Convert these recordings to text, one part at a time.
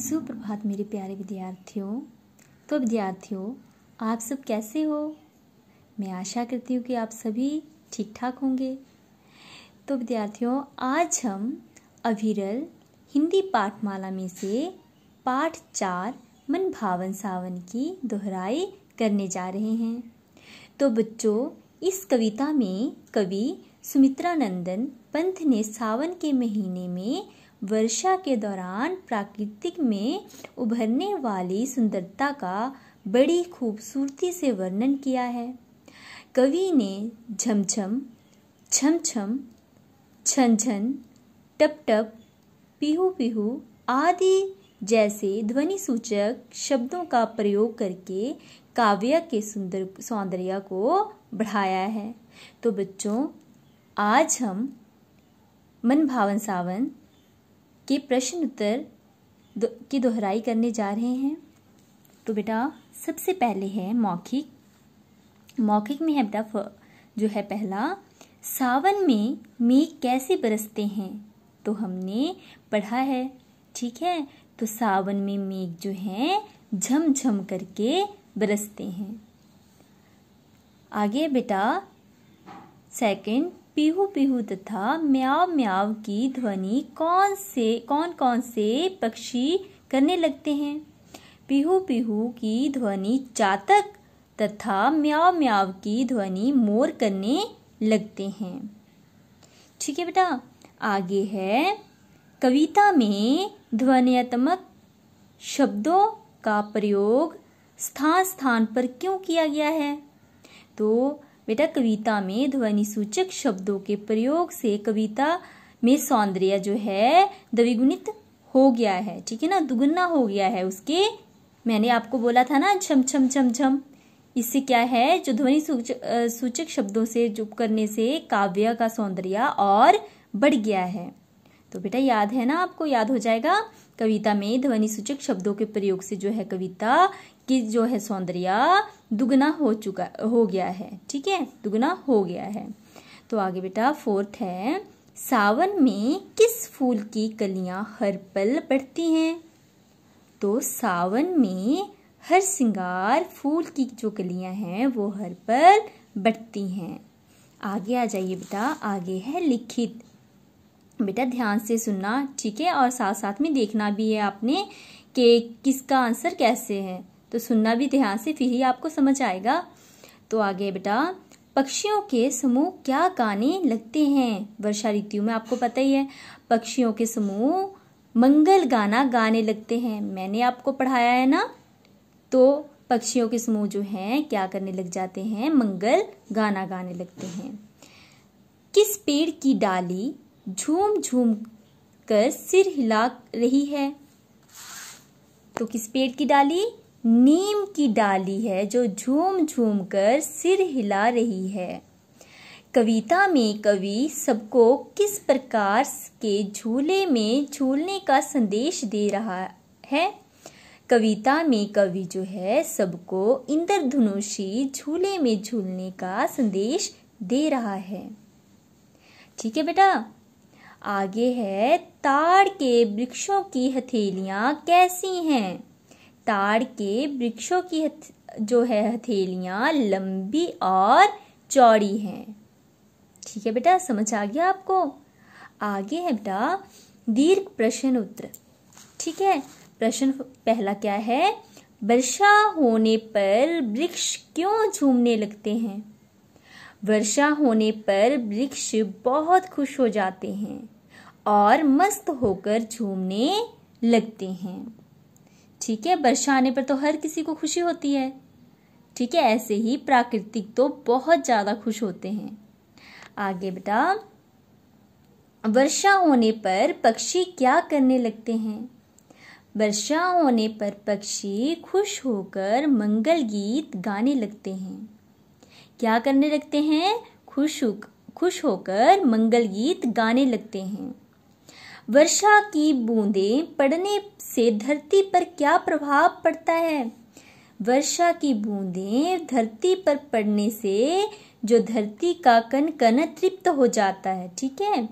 सुप्रभात मेरे प्यारे विद्यार्थियों। तो विद्यार्थियों, आप सब कैसे हो? मैं आशा करती हूँ कि आप सभी ठीक ठाक होंगे। तो विद्यार्थियों, आज हम अविरल हिंदी पाठमाला में से पाठ 4 मन भावन सावन की दोहराई करने जा रहे हैं। तो बच्चों, इस कविता में कवि सुमित्रा नंदन पंत ने सावन के महीने में वर्षा के दौरान प्राकृतिक में उभरने वाली सुंदरता का बड़ी खूबसूरती से वर्णन किया है। कवि ने झमझम, छमछम, झनझन, टप टप, पीहू पीहू आदि जैसे ध्वनि सूचक शब्दों का प्रयोग करके काव्य के सुंदर सौंदर्य को बढ़ाया है। तो बच्चों, आज हम मन भावन सावन के प्रश्न उत्तर की दोहराई करने जा रहे हैं। तो बेटा, सबसे पहले है मौखिक। मौखिक में है बेटा जो है पहला, सावन में मेघ कैसे बरसते हैं। तो हमने पढ़ा है, ठीक है। तो सावन में मेघ जो है झमझम करके बरसते हैं। आगे बेटा सेकंड, पीहू पीहू तथा म्याव म्याव की ध्वनि कौन कौन से पक्षी करने लगते हैं। पीहू पीहू की ध्वनि चातक तथा म्याव म्याव की ध्वनि मोर करने लगते हैं। ठीक है बेटा। आगे है, कविता में ध्वन्यात्मक शब्दों का प्रयोग स्थान स्थान पर क्यों किया गया है। तो बेटा, कविता में ध्वनि सूचक शब्दों के प्रयोग से कविता में सौंदर्य जो है द्विगुणित हो गया है, ठीक है ना, दुगुना हो गया है उसके। मैंने आपको बोला था ना, छम छम छम छम। इससे क्या है, जो ध्वनि सूचक शब्दों से जुप करने से काव्य का सौंदर्य और बढ़ गया है। तो बेटा याद है ना, आपको याद हो जाएगा। कविता में ध्वनि सूचक शब्दों के प्रयोग से जो है कविता की जो है सौंदर्य दुगना हो गया है, ठीक है, दुगना हो गया है। तो आगे बेटा फोर्थ है, सावन में किस फूल की कलियां हर पल बढ़ती हैं। तो सावन में हर श्रृंगार फूल की जो कलियां हैं वो हर पल बढ़ती हैं। आगे आ जाइए बेटा, आगे है लिखित। बेटा ध्यान से सुनना, ठीक है, और साथ साथ में देखना भी है आपने कि किसका आंसर कैसे है। तो सुनना भी ध्यान से, फिर ही आपको समझ आएगा। तो आगे बेटा, पक्षियों के समूह क्या गाने लगते हैं। वर्षा ऋतु में आपको पता ही है, पक्षियों के समूह मंगल गाना गाने लगते हैं। मैंने आपको पढ़ाया है ना। तो पक्षियों के समूह जो हैं क्या करने लग जाते हैं, मंगल गाना गाने लगते हैं। किस पेड़ की डाली झूम झूम कर सिर हिला रही है। तो किस पेड़ की डाली, नीम की डाली है जो झूम झूम कर सिर हिला रही है। कविता में कवि सबको किस प्रकार के झूले में झूलने का संदेश दे रहा है। कविता में कवि जो है सबको इंद्रधनुषी झूले में झूलने का संदेश दे रहा है। ठीक है बेटा। आगे है, ताड़ के वृक्षों की हथेलियां कैसी हैं। ताड़ के वृक्षों की जो है हथेलियां लंबी और चौड़ी हैं। ठीक है बेटा, समझ आ गया आपको। आगे है बेटा दीर्घ प्रश्न उत्तर। ठीक है, प्रश्न पहला क्या है, वर्षा होने पर वृक्ष क्यों झूमने लगते हैं। वर्षा होने पर वृक्ष बहुत खुश हो जाते हैं और मस्त होकर झूमने लगते हैं। ठीक है, वर्षा आने पर तो हर किसी को खुशी होती है, ठीक है, ऐसे ही प्राकृतिक तो बहुत ज्यादा खुश होते हैं। आगे बेटा, वर्षा होने पर पक्षी क्या करने लगते हैं। वर्षा होने पर पक्षी खुश होकर मंगल गीत गाने लगते हैं। क्या करने लगते हैं, खुश होकर मंगल गीत गाने लगते हैं। वर्षा की बूंदें पड़ने से धरती पर क्या प्रभाव पड़ता है। वर्षा की बूंदें धरती पर पड़ने से जो धरती का कण कण तृप्त हो जाता है। ठीक है,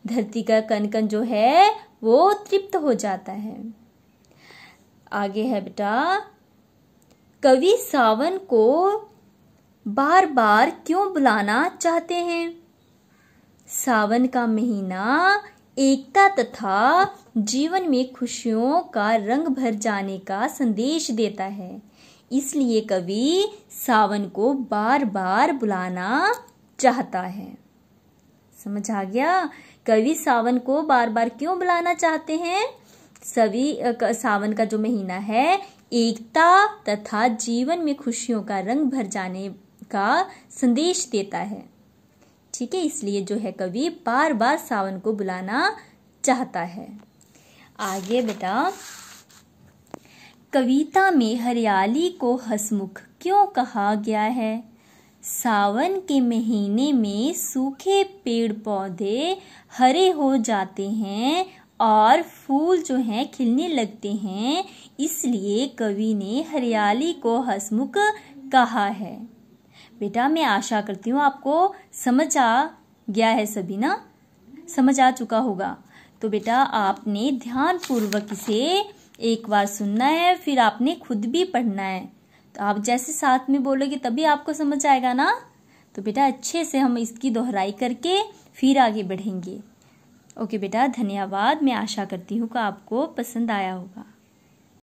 धरती का कण कण जो है वो तृप्त हो जाता है। आगे है बेटा, कवि सावन को बार बार क्यों बुलाना चाहते हैं? सावन का महीना एकता तथा जीवन में खुशियों का रंग भर जाने का संदेश देता है, इसलिए कवि सावन को बार बार बुलाना चाहता है। समझ आ गया? कवि सावन को बार बार क्यों बुलाना चाहते हैं? सावन का जो महीना है एकता तथा जीवन में खुशियों का रंग भर जाने का संदेश देता है। ठीक है, इसलिए जो है कवि बार बार सावन को बुलाना चाहता है। आगे बेटा, कविता में हरियाली को हंसमुख क्यों कहा गया है? सावन के महीने में सूखे पेड़ पौधे हरे हो जाते हैं और फूल जो हैं खिलने लगते हैं, इसलिए कवि ने हरियाली को हंसमुख कहा है। बेटा मैं आशा करती हूँ आपको समझ आ गया है, सभी ना समझ आ चुका होगा। तो बेटा आपने ध्यानपूर्वक इसे एक बार सुनना है, फिर आपने खुद भी पढ़ना है। तो आप जैसे साथ में बोलोगे तभी आपको समझ आएगा ना। तो बेटा अच्छे से हम इसकी दोहराई करके फिर आगे बढ़ेंगे। ओके बेटा, धन्यवाद। मैं आशा करती हूँ कि आपको पसंद आया होगा।